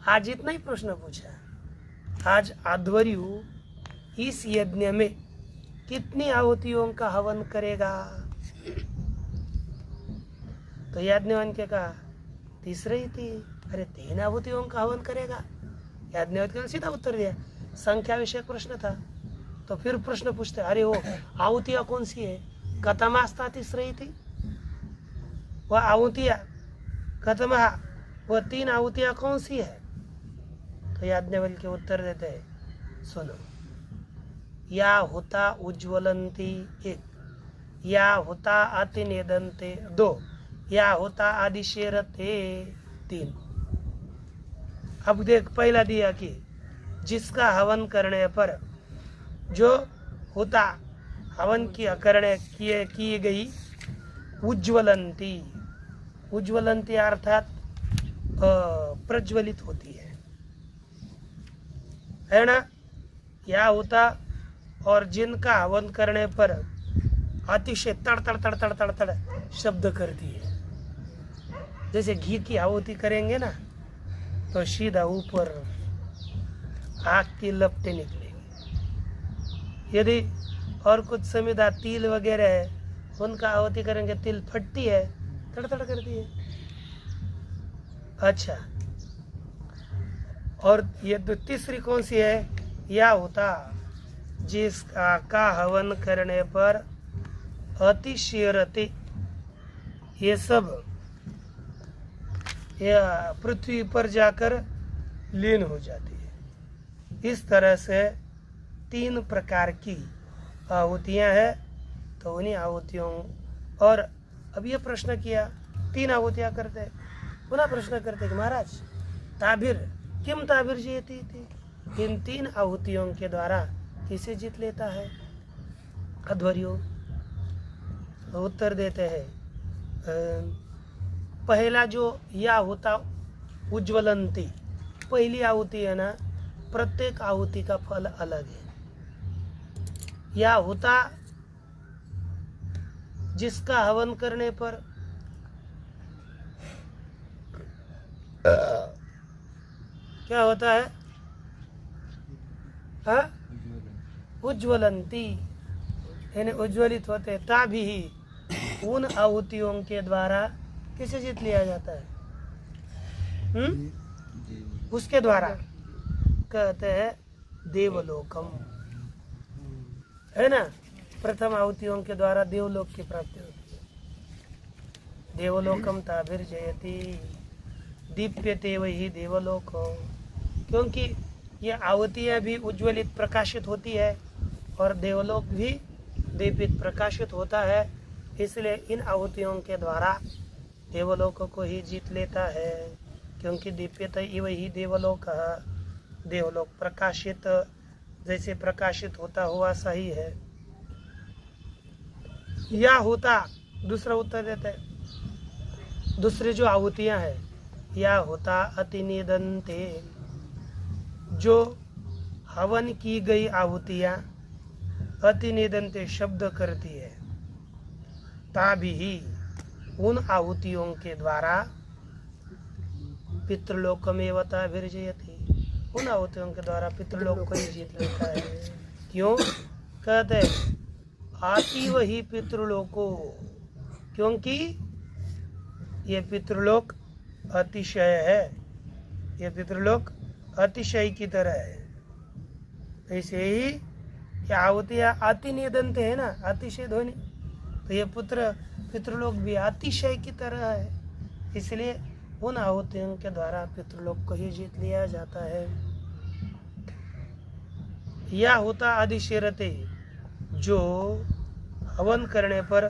आज इतना ही प्रश्न पूछा। आज आध्वर्यु इस यज्ञ में कितनी आहुतियों का हवन करेगा? तो याज्ञवल्क्य कहा तीसरे ही थी, अरे 3 आहुतियों का हवन करेगा। याज्ञवल्क्य ने सीधा उत्तर दिया, संख्या विषयक प्रश्न था। तो फिर प्रश्न पूछते, अरे वो आहुतियाँ कौन सी है? कथमास्ता तीसरी थी, वह आहुतियाँ कथमा, वह 3 आहुतियाँ कौन सी है? तो याज्ञवल्क्य उत्तर देते हैं, सुनो, या होता उज्ज्वलंती 1, या होता अतिनेदंते 2, या होता आदिशेरते 3। अब देख, पहला दिया कि जिसका हवन करने पर जो होता हवन करने की गई उज्ज्वलंती, उज्ज्वलंती अर्थात प्रज्वलित होती है ना? या होता, और जिनका हवन करने पर अतिशय तड़ तड़ तड़ तड़ तड़ तड़ शब्द करती है। जैसे घी की आहुति करेंगे ना, तो सीधा ऊपर आग की लपटें निकलेंगी। यदि और कुछ समिधा तिल वगैरह है, उनका आहुति करेंगे, तिल फटती है, तड़ तड़ करती है। अच्छा, और ये तीसरी कौन सी है? या होता जिसका का हवन करने पर अतिशीरते, ये सब पृथ्वी पर जाकर लीन हो जाती है। इस तरह से 3 प्रकार की आहुतियाँ हैं। तो उन्हीं आहुतियों, और अब ये प्रश्न किया 3 आहुतियाँ करते, पुनः प्रश्न करते कि महाराज ताबिर किम ताबिर जीती थी, इन 3 आहुतियों के द्वारा किसे जीत लेता है अध्वर्यो? उत्तर देते हैं, पहला जो या होता उज्ज्वलंती, पहली आहुति है ना, प्रत्येक आहुति का फल अलग है। या होता जिसका हवन करने पर क्या होता है? उज्ज्वलंती, यानी उज्ज्वलित होते, तभी उन आहुतियों के द्वारा किसे जीत लिया जाता है? उसके द्वारा कहते हैं देवलोकम, है ना? प्रथम आहुतियों के द्वारा देवलोक की प्राप्ति होती है। देवलोकम ताभिर जयति दीप्यते वही देवलोक, क्योंकि ये आहुतियाँ भी उज्ज्वलित प्रकाशित होती है और देवलोक भी दीपित प्रकाशित होता है। इसलिए इन आहुतियों के द्वारा देवलोक को ही जीत लेता है, क्योंकि दीप्यत वही देवलोक, देवलोक प्रकाशित जैसे प्रकाशित होता हुआ सही है। या होता, दूसरा उत्तर देते हैं, दूसरी जो आहुतियाँ हैं, या होता अतिनिदंते, जो हवन की गई आहुतियाँ अतिनिदंते शब्द करती है, ताभी ही उन आहुतियों के द्वारा पितृलोकमेवता विरजयति, उन आहुतियों के द्वारा पितृलोक को ही जीत लेता है। क्यों? कहते हैं अतीव ही पितृलोको, क्योंकि ये पितृलोक अतिशय है, ये पितृलोक अतिशय की तरह है। ऐसे ही आहुतियाँ अतिनिदंत है ना, अतिशय ध्वनि, तो ये पितृलोक भी अतिशय की तरह है। इसलिए उन आहुतियों के द्वारा पितृलोक को ही जीत लिया जाता है। या होता अधिशेरते, जो हवन करने पर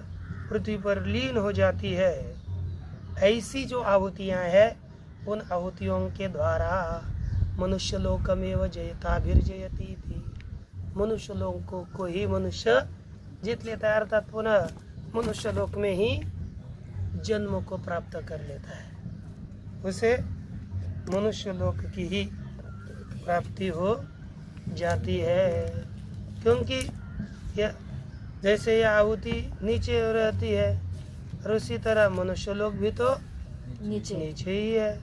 पृथ्वी पर लीन हो जाती है, ऐसी जो आहुतियाँ हैं, उन आहुतियों के द्वारा मनुष्य लोकमेव जयताभिर्जयति थी, मनुष्य लोकों को ही मनुष्य जीत लेता है, अर्थात पुनः मनुष्य लोक में ही जन्म को प्राप्त कर लेता है। उसे मनुष्य लोक की ही प्राप्ति हो जाती है। क्योंकि यह जैसे यह आहुति नीचे रहती है और उसी तरह मनुष्य लोग भी तो नीचे ही है,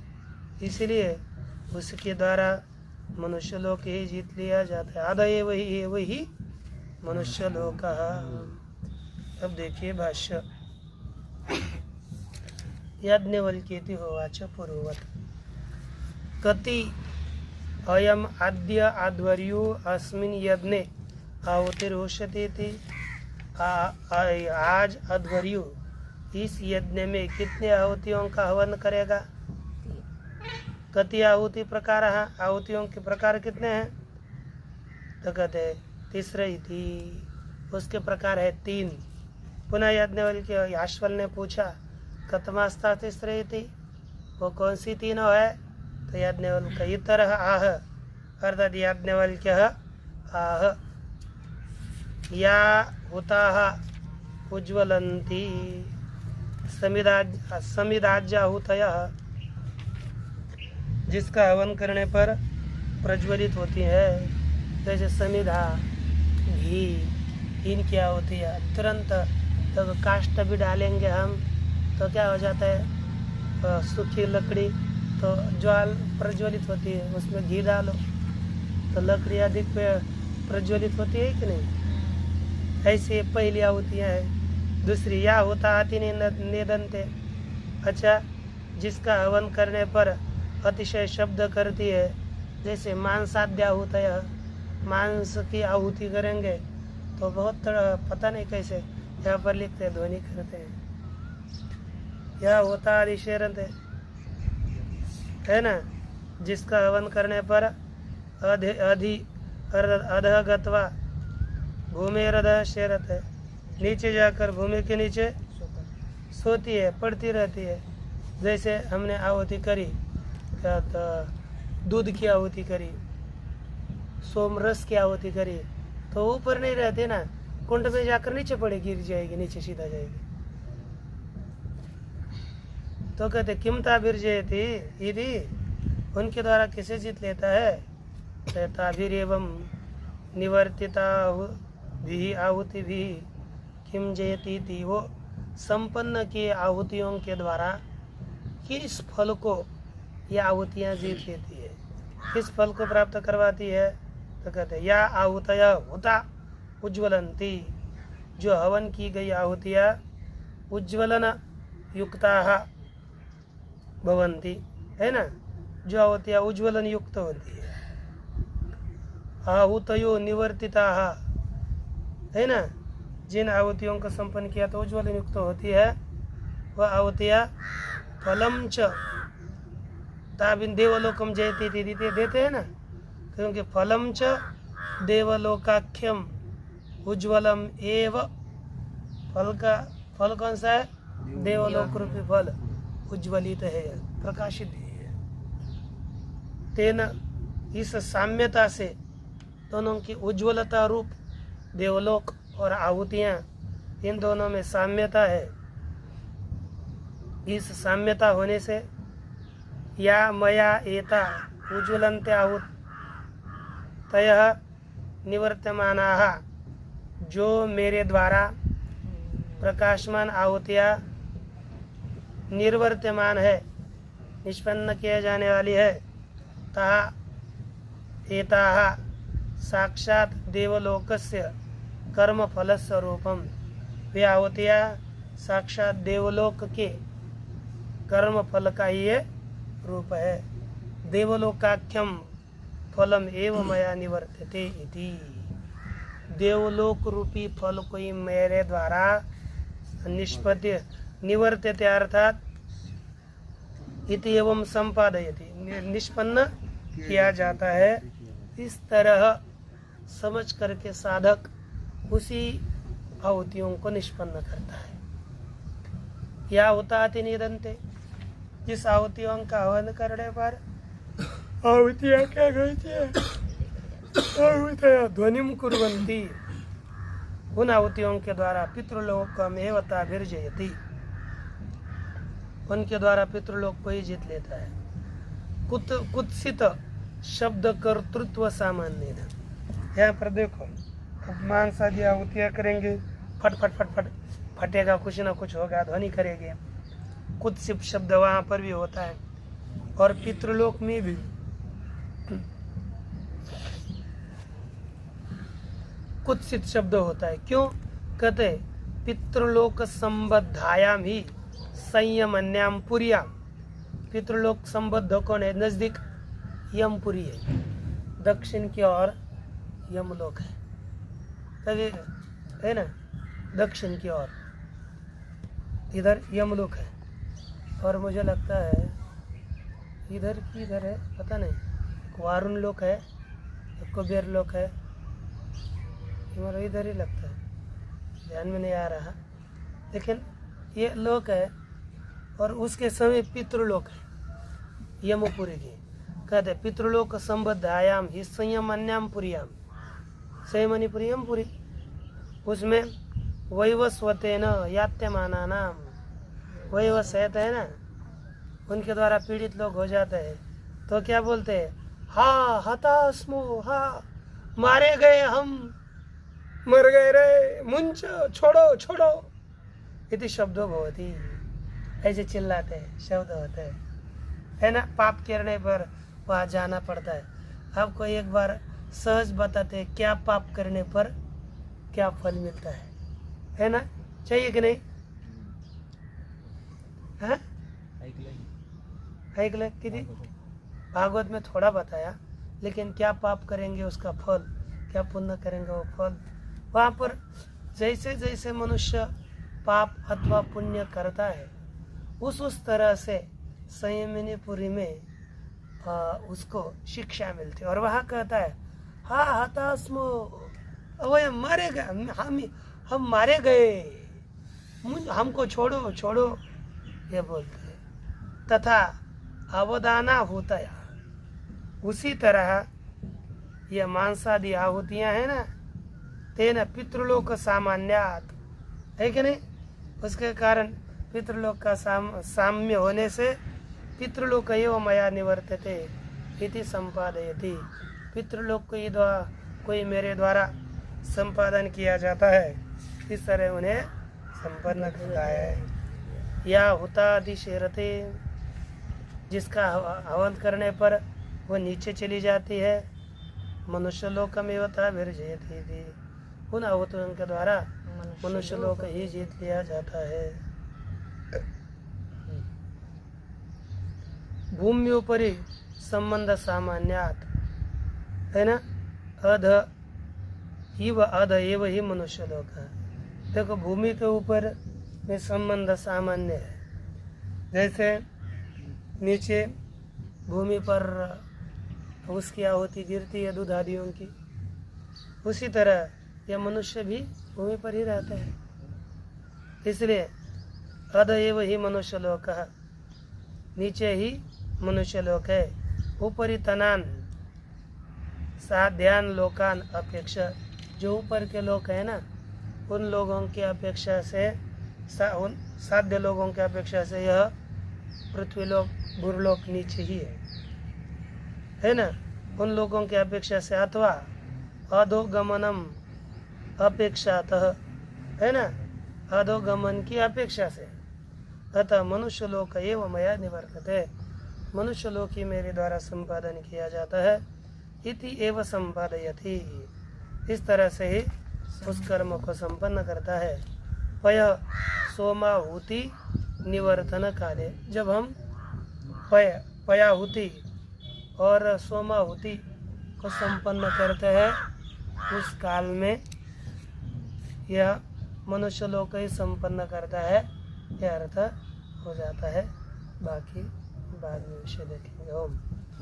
इसलिए उसके द्वारा मनुष्य लोक ही जीत लिया जाता है। आदय वही मनुष्य लोक। अब देखिए भाष्य। याज्ञवल्क्येति होवाच पूर्ववत् कति अयम आद्य आध्वर्यो अस्मिन् यज्ञे आहुतिरोषतीति। आज अध्वर्यो इस यज्ञ में कितने आहुतियों का हवन करेगा? कति आहुति प्रकार, आहुतियों के प्रकार कितने हैं? तो कहते तीसरे थी, उसके प्रकार है 3। पुनः याज्ञवल्क्य याश्वल ने पूछा कतमास्ता तीसरे थी, वो कौन सी तीनों है? तो याज्ञवल्क्य इतर आह, अर्थात याज्ञवल्क्य आह या हुताः उज्ज्वलन्ति समिदाज्याहुतयः, जिसका हवन करने पर प्रज्वलित होती है, जैसे समिधा, घी, इनकी आहुति है। तुरंत तो काष्ठ भी डालेंगे हम तो क्या हो जाता है, सूखी लकड़ी तो ज्वाल प्रज्वलित होती है, उसमें घी डालो तो लकड़ी अधिक प्रज्वलित होती है कि नहीं? ऐसे पहली आहुतियाँ हैं। दूसरी या होता आती निदंते, अच्छा जिसका हवन करने पर अतिशय शब्द करती है, जैसे मांसाद्य आहुति, मांस की आहुति करेंगे तो बहुत पता नहीं कैसे यहाँ पर लिखते हैं, ध्वनि करते हैं। यह होता अधिशेरते है ना, जिसका हवन करने पर अधः गत्वा भूमिरधः शेरत है, नीचे जाकर भूमि के नीचे सोती है, पड़ती रहती है। जैसे हमने आहुति करी, क्या तो दूध की आहुति करी, सोमरस की आहुति करी, तो ऊपर नहीं रहती ना, कुंड में जाकर नीचे पड़े, गिर जाएगी, नीचे सीधा जाएगी। तो कहते किमता बिरजयति यदि, उनके द्वारा किसे जीत लेता है? ताभिर एवं निवर्तिता भी आहुति भी किम जयती थी, वो संपन्न की आहुतियों के द्वारा किस फल को यह आहुतियाँ जीत लेती है, किस फल को प्राप्त करवाती है? तो कहते या आहुतया होता उज्ज्वलंती, जो हवन की गई आहुतियाँ उज्ज्वलन युक्ता भवंती, है ना, जो आहुतियाँ उज्ज्वलन युक्त होती है। आहुतयो निवर्तिता, है ना, जिन आहुतियों को संपन्न किया तो उज्ज्वलन युक्त होती है, वह आहुतियाँ फलम च ताबिन देवलोकम जयती थी देते हैं ना, क्योंकि फलम च देवलोकाख्यम उज्ज्वलम एव, फल कौन सा है? देवलोक रूपी फल उज्ज्वलित है, प्रकाशित है। तेना, इस साम्यता से दोनों की उज्ज्वलता रूप देवलोक और आहुतियाँ, इन दोनों में साम्यता है। इस साम्यता होने से या मया एता उज्ज्वलन्ते आहुत तयः निवर्तमानाः, जो मेरे द्वारा प्रकाशमान आहुतियाँ निर्वर्तमान है, निष्पन्न किया जाने वाली है, ता एताः साक्षात देवलोकस्य कर्म फल स्वरूपम, वे आहुतियाँ साक्षात देवलोक के कर्म फल का ही रूप है। देवलोकाख्यम फलम एव मया निवर्तते इति, देवलोक रूपी फल को ही मेरे द्वारा निष्पत्ति निवर्तते, अर्थात इति एवं संपादयति, निष्पन्न किया जाता है। इस तरह समझ करके साधक उसी आहुतियों को निष्पन्न करता है। या हुताति निदंते, जिस आहुतियों का हवन करने पर आहुतियाँ क्या कहती है? आहुतियाँ ध्वनिम कुर्वन्ति, उन आहुतियों के द्वारा पितृलोकमेव ताभिर्जयति, उनके द्वारा पितृलोक को ही जीत लेता है। कुत्सित शब्द कर्तृत्व सामान्य है। यहाँ पर देखो मांस आदि आहुतियाँ करेंगे, फट फट फट फट फटेगा, कुछ ना कुछ होगा, ध्वनि करेंगे। कुत्सित शब्द वहाँ पर भी होता है और पितृलोक में भी कुत्सित शब्द होता है। क्यों कहते पितृलोक संबद्धायाम ही संयमन्याम पुरियाम। पितृलोक संबद्ध कौन है? नजदीक यमपुरी है, दक्षिण की ओर यमलोक है, तभी है ना, दक्षिण की ओर इधर यमलोक है। और मुझे लगता है इधर की इधर है, पता नहीं, एक वारुण लोक है, एक कुबेर लोक है, मेरा इधर ही लगता है, ध्यान में नहीं आ रहा, लेकिन ये लोक है। और उसके समय पितृलोक है यमपुरी की। कहते पितृलोक संबद्धायाम ही संयमन्याम पुरियाम, संयमनीपुरी यमपुरी, उसमें वैवस्वतेन यात्यमाना नाम, वैवस्वत है ना, उनके द्वारा पीड़ित लोग हो जाते हैं तो क्या बोलते हैं? हा हतास्मो, हा मारे गए हम, मर गए रे, मुंच छोड़ो छोड़ो, इति शब्दो भवति, ऐसे चिल्लाते हैं, शब्द होते हैं, है ना। पाप करने पर वहाँ जाना पड़ता है। आपको एक बार सहज बताते हैं क्या पाप करने पर क्या फल मिलता है ना, चाहिए कि नहीं? हाँ ऐकलं किती भागवत में थोड़ा बताया, लेकिन क्या पाप करेंगे उसका फल, क्या पुण्य करेंगे वो फल, वहाँ पर जैसे जैसे मनुष्य पाप अथवा पुण्य करता है उस तरह से संयमनीपुरी में उसको शिक्षा मिलती है। और वहाँ कहता है हा हतास्मो, वह मारे गए, हम मारे गए, हमको छोड़ो छोड़ो, ये बोलते हैं। तथा अवदाना होता है, उसी तरह ये मांसादि आहुतियाँ हैं ना, तेना पितृलोक सामान्यात, है कि नहीं, उसके कारण पितृलोक का साम्य होने से पितृलोक एवं मया निवर्तते इति संपादयति, पितृलोक को ये कोई मेरे द्वारा संपादन किया जाता है, इस तरह उन्हें संपन्न करता है। या हुतादि शेरते, जिसका हवन करने पर वो नीचे चली जाती है, मनुष्य लोक में वता विरजयति थी, उन आहुतियों के द्वारा मनुष्य लोक ही जीत लिया जाता है। भूम्योपरि संबंध सामान्यात, है ना, अध एव ही मनुष्य लोक है। देखो भूमि के ऊपर में संबंध सामान्य है, जैसे नीचे भूमि पर उसकी आहुति गिरती है दूध आदियों की, उसी तरह यह मनुष्य भी भूमि पर ही रहता है। इसलिए अध एव ही मनुष्य लोक है, नीचे ही मनुष्य लोक है। ऊपरी तनान साध्यान लोकान अपेक्षा, जो ऊपर के लोग है ना, उन लोगों की अपेक्षा से उन साध्य लोगों की अपेक्षा से यह पृथ्वीलोक भूलोक नीचे ही है ना, उन लोगों की अपेक्षा से, अथवा अधोगमनम अपेक्षातः, है ना, अधोगमन की अपेक्षा से, अतः मनुष्य लोक एवं मया निवर्तते, मनुष्य लोक ही मेरे द्वारा संपादन किया जाता है। इति एव संपादयति, इस तरह से ही उस कर्म को संपन्न करता है। पय सोमाहुति निवर्तन काले, जब हम पयाहुति और सोमाहुति को संपन्न करते हैं उस काल में यह मनुष्य लोक ही संपन्न करता है, यह अर्थ हो जाता है। बाकी बाद में विषय देखेंगे। ओम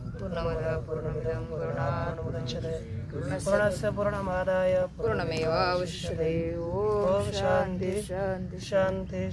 पूर्णमदः पूर्णमिदं पूर्णात् पूर्णमुदच्यते पूर्णस्य पूर्णमादाय पूर्णमेवावशिष्यते। ओम शांति शांति। शांति।